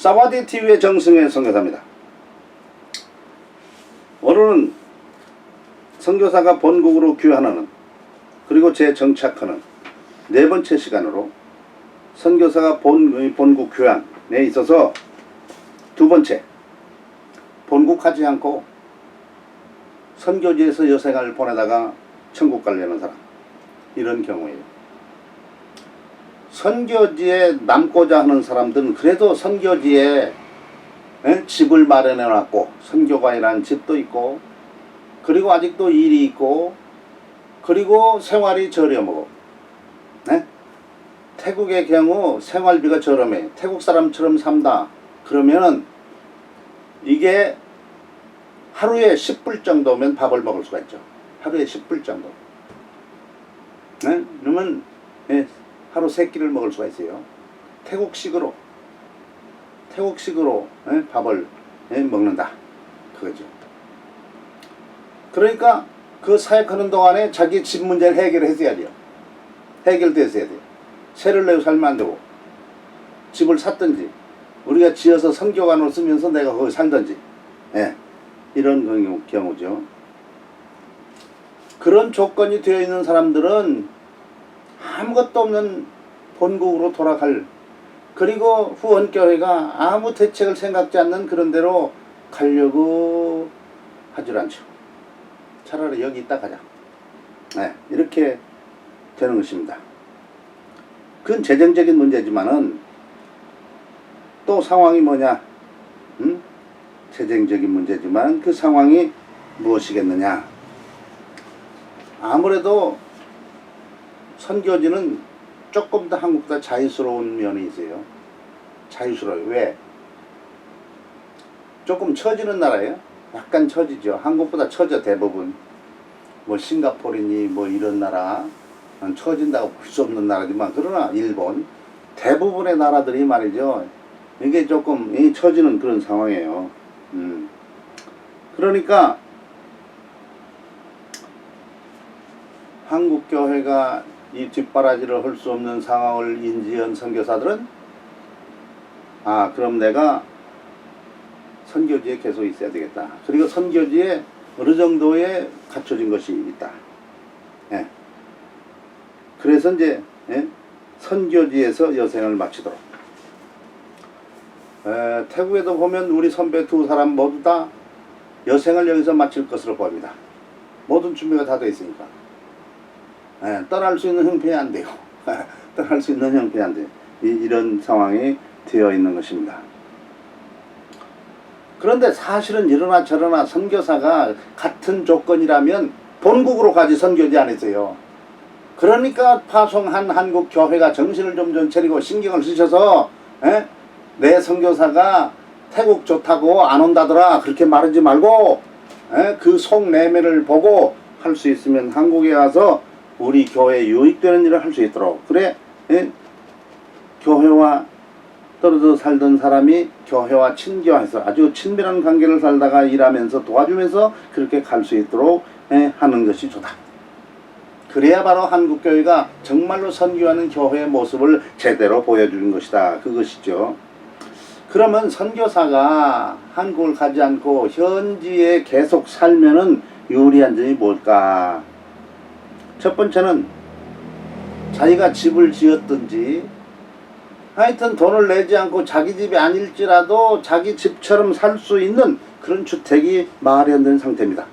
사와디 TV의 정승의 선교사입니다. 오늘은 선교사가 본국으로 귀환하는 그리고 재정착하는 네 번째 시간으로 선교사가 본국 귀환에 있어서 두 번째, 본국하지 않고 선교지에서 여생을 보내다가 천국 가려는 사람, 이런 경우에요. 선교지에 남고자 하는 사람들은 그래도 선교지에 집을 마련해 놨고, 선교관이라는 집도 있고, 그리고 아직도 일이 있고, 그리고 생활이 저렴하고, 태국의 경우 생활비가 저렴해. 태국 사람처럼 산다 그러면은 이게 하루에 10불 정도면 밥을 먹을 수가 있죠. 하루에 10불 정도. 그러면 하루 3끼를 먹을 수가 있어요. 태국식으로 밥을 먹는다 그거죠. 그러니까 그 사역하는 동안에 자기 집 문제를 해결했어야 돼요. 해결됐어야 돼요. 세를 내고 살면 안 되고, 집을 샀든지 우리가 지어서 선교관으로 쓰면서 내가 거기 살든지, 이런 경우죠. 그런 조건이 되어 있는 사람들은 아무것도 없는 본국으로 돌아갈, 그리고 후원교회가 아무 대책을 생각지 않는 그런 데로 가려고 하질 않죠. 차라리 여기 있다 가자. 이렇게 되는 것입니다. 그건 재정적인 문제지만은 또 상황이 뭐냐? 재정적인 문제지만 그 상황이 무엇이겠느냐? 아무래도 선교지는 조금 더 한국보다 자유스러운 면이 있어요. 자유스러워요. 왜? 조금 처지는 나라예요. 약간 처지죠. 한국보다 처져 대부분. 뭐 싱가포르니 뭐 이런 나라 처진다고 볼 수 없는 나라지만, 그러나 일본 대부분의 나라들이 말이죠, 이게 조금 처지는 그런 상황이에요. 그러니까 한국 교회가 이 뒷바라지를 할 수 없는 상황을 인지한 선교사들은, 그럼 내가 선교지에 계속 있어야 되겠다. 그리고 선교지에 어느 정도의 갖춰진 것이 있다. 그래서 이제 선교지에서 여생을 마치도록. 태국에도 보면 우리 선배 두 사람 모두 다 여생을 여기서 마칠 것으로 보입니다. 모든 준비가 다 되어 있으니까. 떠날 수 있는 형편이 안 돼요. 떠날 수 있는 형편이 안 돼요. 이런 상황이 되어 있는 것입니다. 그런데 사실은 이러나 저러나 선교사가 같은 조건이라면 본국으로 가지 선교지 안 했어요. 그러니까 파송한 한국 교회가 정신을 좀 차리고 신경을 쓰셔서 내 선교사가 태국 좋다고 안 온다더라 그렇게 말하지 말고, 그 속내면을 보고 할 수 있으면 한국에 와서 우리 교회에 유익되는 일을 할 수 있도록, 그래 교회와 떨어져 살던 사람이 교회와 친교해서 아주 친밀한 관계를 살다가 일하면서 도와주면서 그렇게 갈 수 있도록 하는 것이 좋다. 그래야 바로 한국교회가 정말로 선교하는 교회의 모습을 제대로 보여주는 것이다. 그것이죠. 그러면 선교사가 한국을 가지 않고 현지에 계속 살면은 유리한 점이 뭘까? 첫 번째는 자기가 집을 지었든지 하여튼 돈을 내지 않고 자기 집이 아닐지라도 자기 집처럼 살 수 있는 그런 주택이 마련된 상태입니다.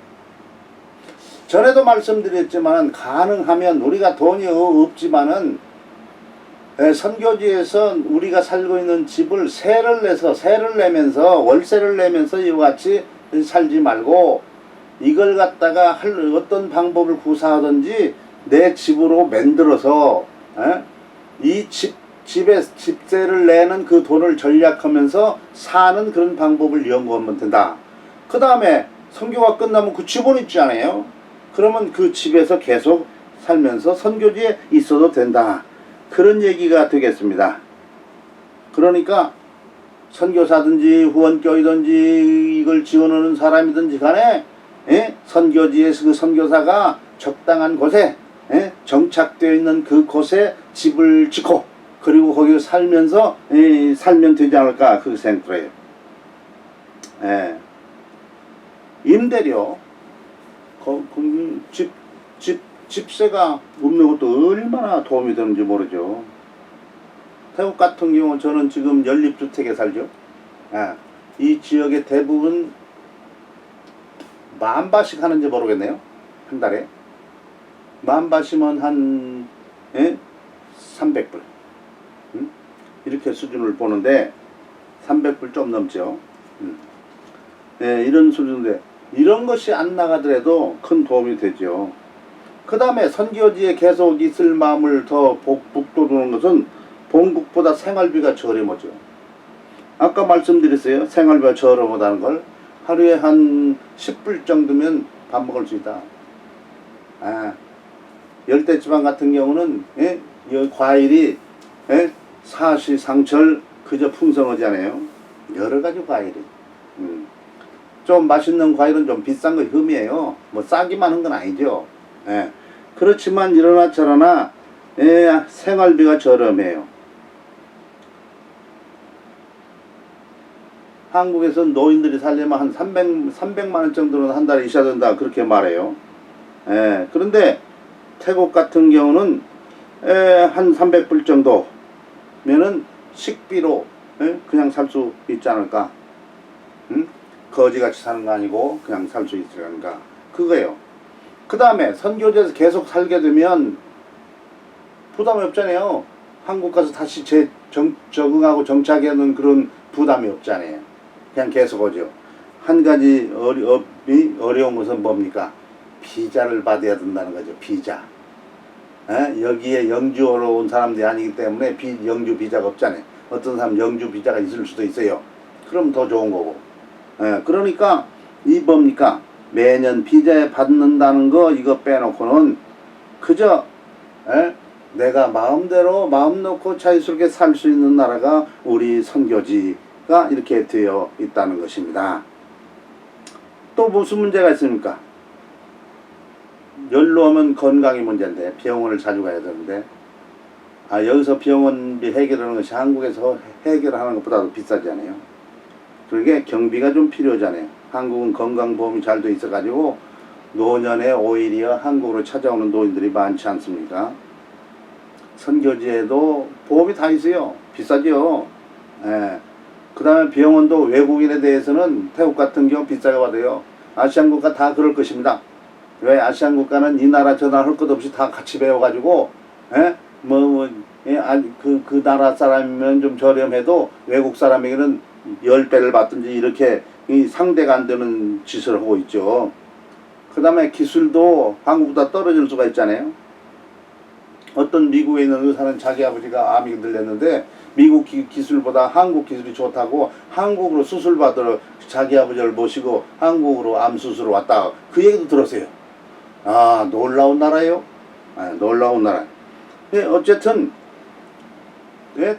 전에도 말씀드렸지만 가능하면 우리가 돈이 없지만은 선교지에서 우리가 살고 있는 집을 세를 내면서 월세를 내면서 이와 같이 살지 말고, 이걸 갖다가 할 어떤 방법을 구사하든지 내 집으로 만들어서 이 집에 집세를 내는 그 돈을 절약하면서 사는 그런 방법을 연구하면 된다. 그 다음에 선교가 끝나면 그 집은 있잖아요. 그러면 그 집에서 계속 살면서 선교지에 있어도 된다. 그런 얘기가 되겠습니다. 그러니까 선교사든지 후원교회든지 이걸 지원하는 사람이든지 간에 선교지에서 그 선교사가 적당한 곳에 정착되어 있는 그 곳에 집을 짓고 그리고 거기 살면서 살면 되지 않을까 그 생각해요. 예. 임대료, 집세가 없는 것도 얼마나 도움이 되는지 모르죠. 태국 같은 경우 저는 지금 연립주택에 살죠. 예. 이 지역의 대부분 10,000바씩 하는지 모르겠네요. 한 달에 10,000바시면 한 300불 이렇게 수준을 보는데 300불 좀 넘죠. 이런 수준인데 이런 것이 안 나가더라도 큰 도움이 되죠. 그 다음에 선교지에 계속 있을 마음을 더 북돋우는 것은 본국보다 생활비가 저렴하죠. 아까 말씀드렸어요. 생활비가 저렴하다는 걸. 하루에 한 10불 정도면 밥 먹을 수 있다. 열대지방 같은 경우는 이 과일이 사시상철 그저 풍성하잖아요. 여러가지 과일이. 좀 맛있는 과일은 좀 비싼 거 흠이에요. 뭐 싸기만 한 건 아니죠. 그렇지만 이러나 저러나 생활비가 저렴해요. 한국에서 노인들이 살려면 한 300만 원 정도는 한 달에 있어야 된다 그렇게 말해요. 그런데 태국 같은 경우는 한 300불 정도면은 식비로 그냥 살 수 있지 않을까. 거지같이 사는 거 아니고 그냥 살 수 있지 않을까. 그거예요. 그 다음에 선교지에서 계속 살게 되면 부담이 없잖아요. 한국 가서 다시 적응하고 정착하는 그런 부담이 없잖아요. 그냥 계속 오죠. 한 가지 어려운 것은 뭡니까? 비자를 받아야 된다는 거죠. 비자. 여기에 영주로 온 사람들이 아니기 때문에 영주 비자가 없잖아요. 어떤 사람 영주 비자가 있을 수도 있어요. 그럼 더 좋은 거고. 그러니까 이 뭡니까? 매년 비자에 받는다는 거 이거 빼놓고는 그저 내가 마음대로 마음 놓고 자유스럽게 살 수 있는 나라가 우리 선교지가 이렇게 되어 있다는 것입니다. 또 무슨 문제가 있습니까? 연로하면 건강이 문제인데 병원을 자주 가야 되는데 여기서 병원비 해결하는 것이 한국에서 해결하는 것보다도 비싸잖아요. 그러게 경비가 좀 필요하잖아요. 한국은 건강보험이 잘 돼 있어 가지고 노년에 오히려 한국으로 찾아오는 노인들이 많지 않습니까? 선교지에도 보험이 다 있어요. 비싸죠. 그 다음에 병원도 외국인에 대해서는 태국 같은 경우 비싸게 받아요. 아시안 국가 다 그럴 것입니다. 왜? 아시안 국가는 이 나라 저 나라 할 것 없이 다 같이 배워가지고 그 나라 사람이면 좀 저렴해도 외국 사람에게는 10배를 받든지 이렇게 상대가 안 되는 짓을 하고 있죠. 그 다음에 기술도 한국보다 떨어질 수가 있잖아요. 어떤 미국에 있는 의사는 자기 아버지가 암이 들렸는데 미국 기술보다 한국 기술이 좋다고 한국으로 수술 받으러 자기 아버지를 모시고 한국으로 암 수술을 왔다. 그 얘기도 들었어요. 놀라운 나라예요. 놀라운 나라. 어쨌든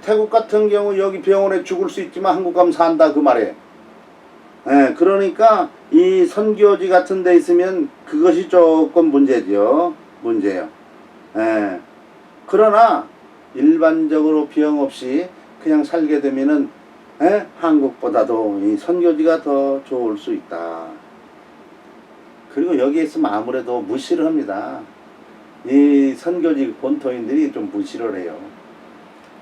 태국 같은 경우 여기 병원에 죽을 수 있지만 한국 가면 산다 그 말이에요. 그러니까 이 선교지 같은 데 있으면 그것이 조금 문제죠. 문제예요. 그러나 일반적으로 병 없이 그냥 살게 되면은 한국보다도 이 선교지가 더 좋을 수 있다. 그리고 여기에 있으면 아무래도 무시를 합니다. 이 선교지 본토인들이 좀 무시를 해요.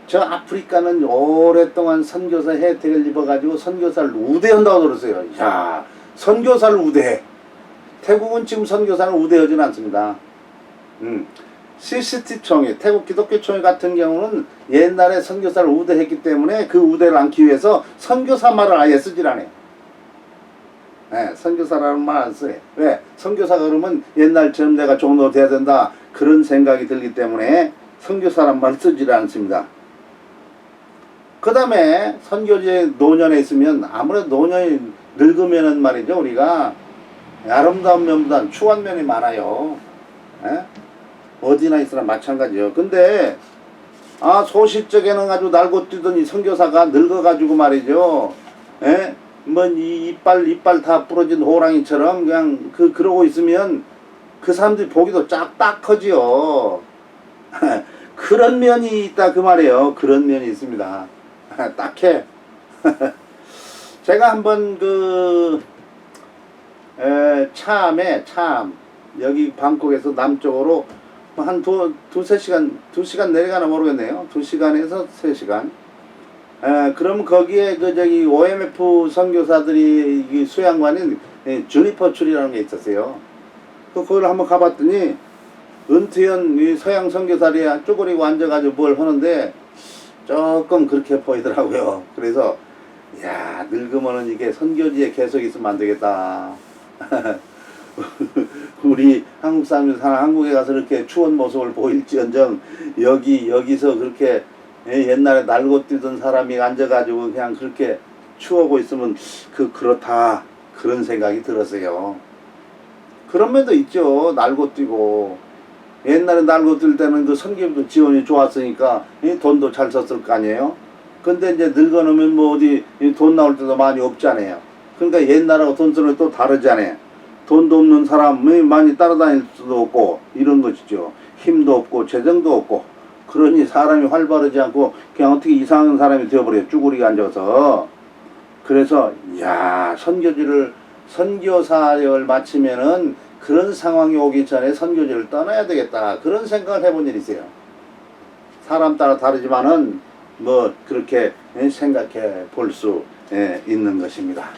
저 아프리카는 오랫동안 선교사 혜택을 입어가지고 선교사를 우대한다고 들었어요. 야, 선교사를 우대해. 태국은 지금 선교사를 우대하지는 않습니다. CCT총회, 태국 기독교총회 같은 경우는 옛날에 선교사를 우대했기 때문에 그 우대를 안기 위해서 선교사 말을 아예 쓰질 않아요. 선교사라는 말 안 써요. 왜? 선교사가 그러면 옛날처럼 내가 종로 돼야 된다 그런 생각이 들기 때문에 선교사란 말 쓰질 않습니다. 그 다음에 선교지에 노년에 있으면 아무래도 노년이 늙으면은 말이죠, 우리가 아름다운 면보다는 추한 면이 많아요. 어디나 있으나 마찬가지요. 근데 소실적에는 아주 날고 뛰던 이 선교사가 늙어가지고 말이죠. 이 이빨 다 부러진 호랑이처럼 그냥 그러고 있으면 그 사람들이 보기도 딱 커지요. 그런 면이 있다 그 말이에요. 그런 면이 있습니다. 딱해. 제가 한번 그 참 여기 방콕에서 남쪽으로 한 두세 시간, 2시간 내려가나 모르겠네요. 2시간에서 3시간. 그럼 거기에 그 저기 OMF 선교사들이 수양관인 주니퍼 출이라는 게 있었어요. 그걸 한번 가봤더니 은퇴한 이 서양 선교사들이 쪼그리고 앉아가지고 뭘 하는데 조금 그렇게 보이더라고요. 그래서 야, 늙으면은 이게 선교지에 계속 있으면 안 되겠다. 우리 한국 사람이 사는 한국에 가서 이렇게 추운 모습을 보일지언정 여기서 그렇게 옛날에 날고 뛰던 사람이 앉아가지고 그냥 그렇게 추워고 있으면 그렇다 그런 생각이 들었어요. 그런 면도 있죠. 날고 뛰고 옛날에 날고 뛸 때는 그 선교도 지원이 좋았으니까 돈도 잘 썼을 거 아니에요. 근데 이제 늙어놓으면 뭐 어디 돈 나올 때도 많이 없잖아요. 그러니까 옛날하고 돈 쓰는 게 또 다르잖아요. 돈도 없는 사람이 많이 따라다닐 수도 없고 이런 것이죠. 힘도 없고 재정도 없고 그러니 사람이 활발하지 않고 그냥 어떻게 이상한 사람이 되어버려요. 쭈구리가 앉아서. 그래서 야, 선교 사역을 마치면은 그런 상황이 오기 전에 선교지를 떠나야 되겠다 그런 생각을 해본 일이 있어요. 사람 따라 다르지만은 뭐 그렇게 생각해 볼 수 있는 것입니다.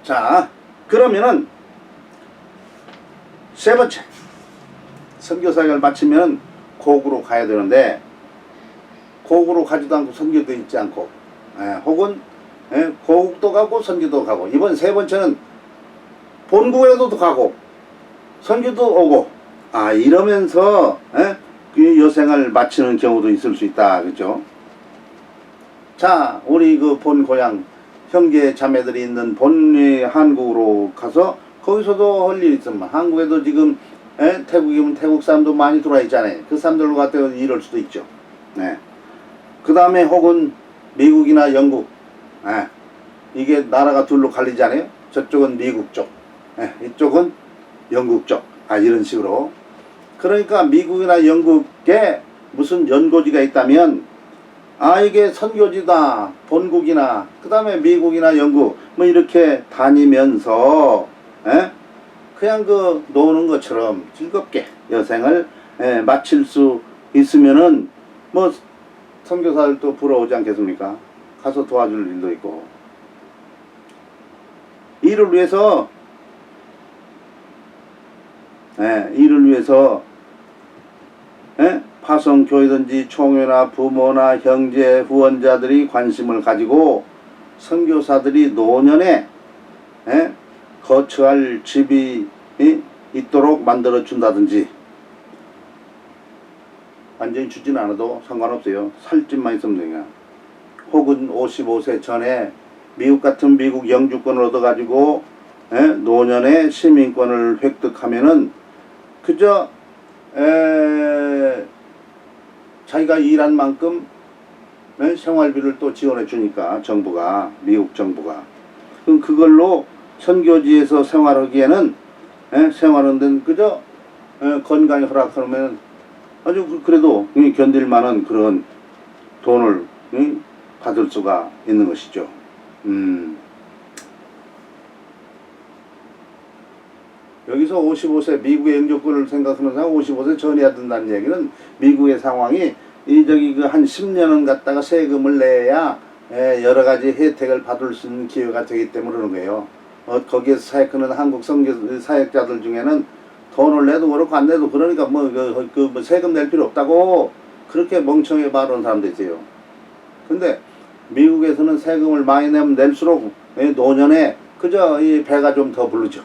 자, 그러면은 세 번째 선교 사역을 마치면 고국으로 가야 되는데 고국으로 가지도 않고 선교도 있지 않고 혹은 고국도 가고 선교도 가고 이번 세 번째는 본국에도 가고 선교도 오고 이러면서 그 여생을 마치는 경우도 있을 수 있다. 그죠? 자, 우리 그 본 고향 형제 자매들이 있는 본 한국으로 가서 거기서도 할 일이 있으면 한국에도 지금 태국이면 태국 사람도 많이 들어와 있잖아요. 그 사람들로 갔다 이럴 수도 있죠. 그 다음에 혹은 미국이나 영국 이게 나라가 둘로 갈리잖아요. 저쪽은 미국 쪽 이쪽은 영국 쪽 이런 식으로. 그러니까 미국이나 영국에 무슨 연고지가 있다면 이게 선교지다 본국이나 그 다음에 미국이나 영국 뭐 이렇게 다니면서 그냥 그 노는 것처럼 즐겁게 여생을 마칠 수 있으면은 뭐 선교사들도 부러우지 않겠습니까? 가서 도와줄 일도 있고 이를 위해서 파송교회든지 총회나 부모나 형제 후원자들이 관심을 가지고 선교사들이 노년에 거처할 집이 있도록 만들어 준다든지 완전히 주진 않아도 상관없어요. 살 집만 있으면 되냐. 혹은 55세 전에 미국 같은 미국 영주권을 얻어가지고 노년에 시민권을 획득하면은 그저 자기가 일한 만큼 생활비를 또 지원해 주니까 정부가 미국 정부가 그럼 그걸로 선교지에서 생활하기에는 생활하는 데는 그저 건강이 허락하면 아주 그래도 견딜 만한 그런 돈을 받을 수가 있는 것이죠. 여기서 55세 미국의 영주권을 생각하는 사람 55세 전해야 된다는 얘기는 미국의 상황이 그 한 10년은 갖다가 세금을 내야 여러 가지 혜택을 받을 수 있는 기회가 되기 때문에 그러는 거예요. 거기에서 사역하는 한국 선교 사역자들 중에는 돈을 내도 그렇고 안 내도 그러니까 뭐 세금 낼 필요 없다고 그렇게 멍청하게 말하는 사람도 있어요. 근데 미국에서는 세금을 많이 내면 낼수록 노년에 그저 이 배가 좀 더 부르죠.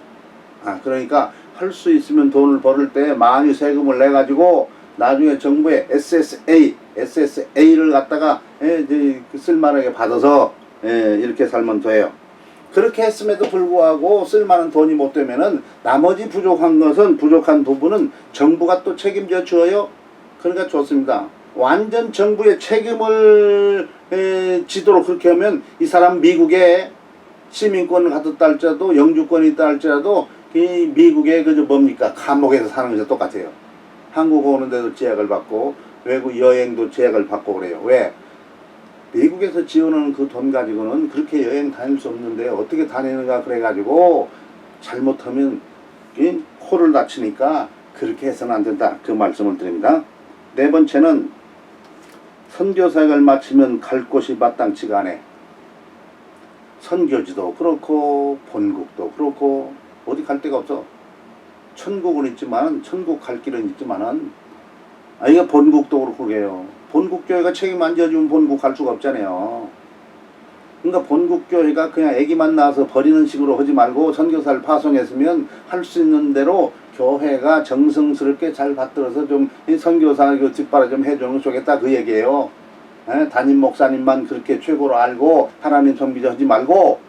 그러니까 할 수 있으면 돈을 벌을 때 많이 세금을 내 가지고 나중에 정부의 SSA를 갖다가 쓸만하게 받아서 이렇게 살면 돼요. 그렇게 했음에도 불구하고 쓸만한 돈이 못 되면은 나머지 부족한 부분은 정부가 또 책임져 줘요. 그러니까 좋습니다. 완전 정부의 책임을 지도록 그렇게 하면 이 사람 미국에 시민권을 갖았다 할지라도 영주권이 있다 할지라도 이 미국의 그저 뭡니까 감옥에서 사는 것이 똑같아요. 한국 오는데도 제약을 받고 외국 여행도 제약을 받고 그래요. 왜? 미국에서 지원하는 그 돈 가지고는 그렇게 여행 다닐 수 없는데 어떻게 다니는가 그래가지고 잘못하면 코를 다치니까 그렇게 해서는 안 된다. 그 말씀을 드립니다. 네 번째는 선교사역을 마치면 갈 곳이 마땅치가 않아. 선교지도 그렇고 본국도 그렇고 어디 갈 데가 없어. 천국은 있지만 천국 갈 길은 있지만은 이게 본국도 그렇고 그래요. 본국교회가 책임 안 져주면 본국 갈 수가 없잖아요. 그러니까 본국교회가 그냥 애기만 낳아서 버리는 식으로 하지 말고 선교사를 파송했으면 할 수 있는 대로 교회가 정성스럽게 잘 받들어서 좀 선교사 그 뒷바라 좀 해주는 게 좋겠다 그 얘기예요. 담임 목사님만 그렇게 최고로 알고 하나님 섬기자 하지 말고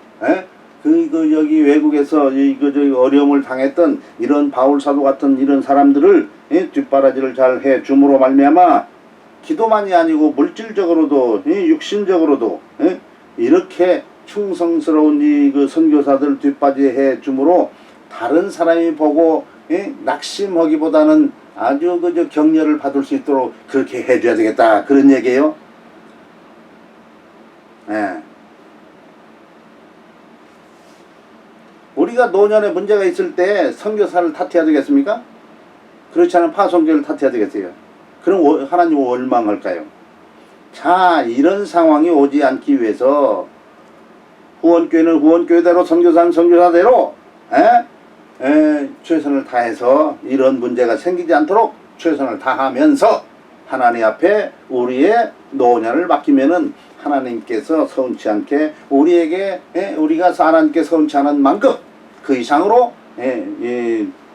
여기 외국에서 저기 어려움을 당했던 이런 바울 사도 같은 이런 사람들을 뒷바라지를 잘 해 줌으로 말미암아 기도만이 아니고 물질적으로도 육신적으로도 이렇게 충성스러운 그 선교사들 뒷바지해 줌으로 다른 사람이 보고 낙심하기보다는 아주 그저 격려를 받을 수 있도록 그렇게 해줘야 되겠다 그런 얘기예요. 우리가 노년에 문제가 있을 때 선교사를 탓해야 되겠습니까? 그렇지 않으면 파송교를 탓해야 되겠어요. 그럼 하나님 원망할까요? 자, 이런 상황이 오지 않기 위해서 후원교회는 후원교회대로 선교사는 선교사대로 최선을 다해서 이런 문제가 생기지 않도록 최선을 다하면서 하나님 앞에 우리의 노년을 맡기면은 하나님께서 서운치 않게 우리에게 우리가 하나님께 서운치 않은 만큼 그 이상으로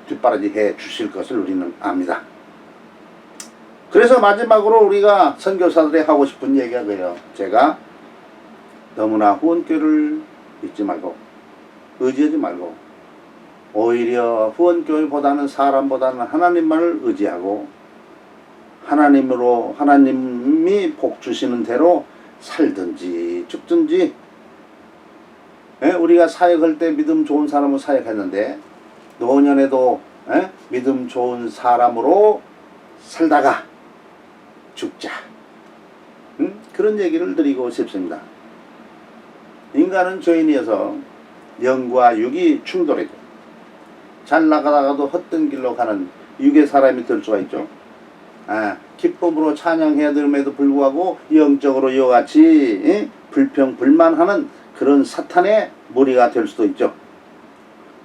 뒷바라지 해 주실 것을 우리는 압니다. 그래서 마지막으로 우리가 선교사들이 하고 싶은 얘기가 그래요. 제가 너무나 후원교회를 믿지 말고 의지하지 말고 오히려 후원교회보다는 사람보다는 하나님만을 의지하고 하나님이 복 주시는 대로 살든지 죽든지 우리가 사역할 때 믿음 좋은 사람은 사역했는데 노년에도 믿음 좋은 사람으로 살다가 죽자 그런 얘기를 드리고 싶습니다. 인간은 죄인이어서 영과 육이 충돌해도 잘 나가다가도 헛된 길로 가는 육의 사람이 될 수가 있죠. 기쁨으로 찬양해야 됨에도 불구하고 영적으로 이와 같이 불평불만하는 그런 사탄의 무리가 될 수도 있죠.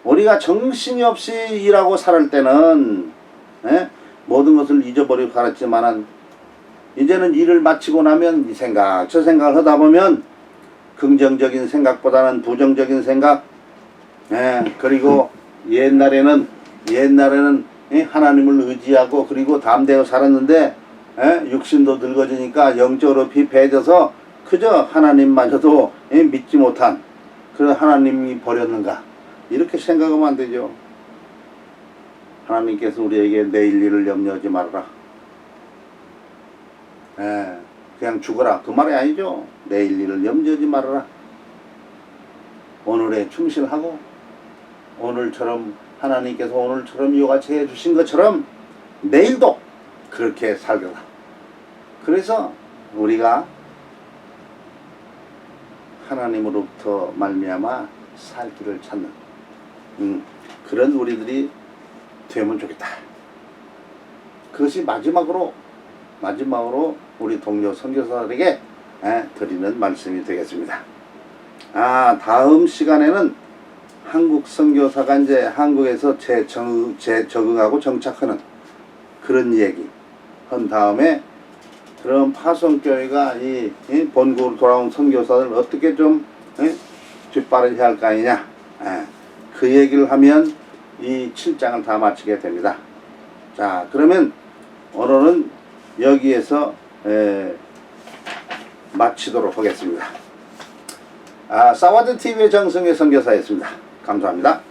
우리가 정신이 없이 일하고 살을 때는 모든 것을 잊어버리고 살았지만은 이제는 일을 마치고 나면 이 생각 저 생각을 하다 보면 긍정적인 생각보다는 부정적인 생각 그리고 옛날에는 하나님을 의지하고 그리고 담대하고 살았는데 육신도 늙어지니까 영적으로 비패해져서 그저 하나님마저도 믿지 못한 그런 하나님이 버렸는가 이렇게 생각하면 안 되죠. 하나님께서 우리에게 내일 일을 염려하지 말아라. 그냥 죽어라 그 말이 아니죠. 내일 일을 염려하지 말아라. 오늘에 충실하고 오늘처럼 하나님께서 오늘처럼 이와 같이 해주신 것처럼 내일도 그렇게 살거라. 그래서 우리가 하나님으로부터 말미암아 살 길을 찾는 그런 우리들이 되면 좋겠다. 그것이 마지막으로 우리 동료 선교사들에게 드리는 말씀이 되겠습니다. 다음 시간에는 한국 선교사가 이제 한국에서 재적응하고 정착하는 그런 얘기 한 다음에 그런 파송교회가 이 본국으로 돌아온 선교사들 어떻게 좀 뒷바라지 해야 할 거 아니냐 그 얘기를 하면 이 7장을 다 마치게 됩니다. 자, 그러면 오늘은 여기에서 마치도록 하겠습니다. 사와드 TV의 정성의 선교사였습니다. 감사합니다.